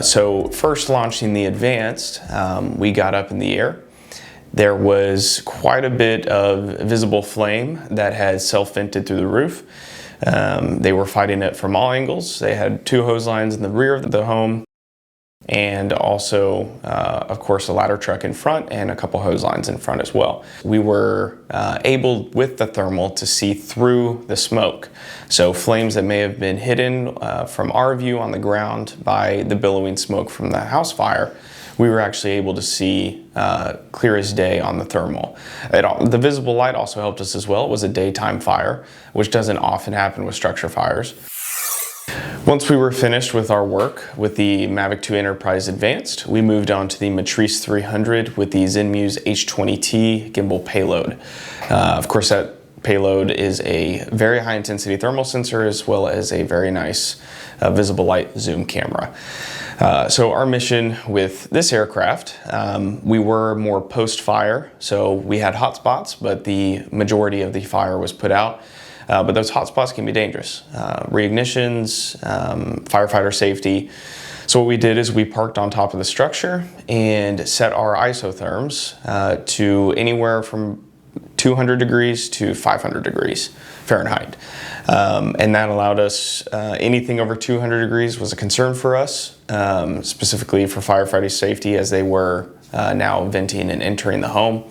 So first launching the Advanced, we got up in the air. There was quite a bit of visible flame that had self-vented through the roof. They were fighting it from all angles. They had 2 hose lines in the rear of the home, and also, of course, a ladder truck in front and a couple hose lines in front as well. We were able, with the thermal, to see through the smoke. So flames that may have been hidden from our view on the ground by the billowing smoke from the house fire, we were actually able to see clear as day on the thermal. The visible light also helped us as well. It was a daytime fire, which doesn't often happen with structure fires. Once we were finished with our work with the Mavic 2 Enterprise Advanced, we moved on to the Matrice 300 with the Zenmuse H20T gimbal payload. Of course, that payload is a very high intensity thermal sensor as well as a very nice visible light zoom camera. So our mission with this aircraft, we were more post-fire, so we had hot spots, but the majority of the fire was put out. But those hot spots can be dangerous. Reignitions, firefighter safety. So what we did is we parked on top of the structure and set our isotherms to anywhere from 200 degrees to 500 degrees Fahrenheit. And that allowed us, anything over 200 degrees was a concern for us, specifically for firefighter safety as they were now venting and entering the home.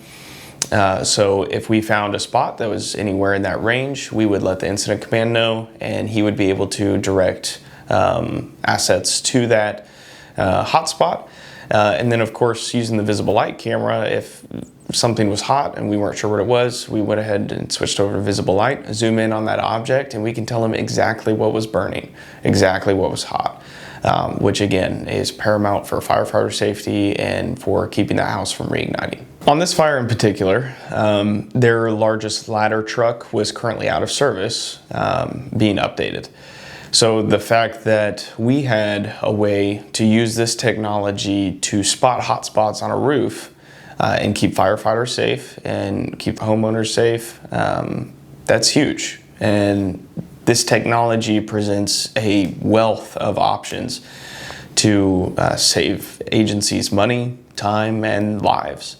So if we found a spot that was anywhere in that range, we would let the incident command know, and he would be able to direct assets to that hotspot. And then of course, using the visible light camera, if something was hot and we weren't sure what it was, we went ahead and switched over to visible light, zoom in on that object, and we can tell him exactly what was burning, exactly what was hot. Which again is paramount for firefighter safety and for keeping the house from reigniting. On this fire in particular, their largest ladder truck was currently out of service, being updated. So the fact that we had a way to use this technology to spot hot spots on a roof and keep firefighters safe and keep the homeowners safe, that's huge. And this technology presents a wealth of options to save agencies money, time, and lives.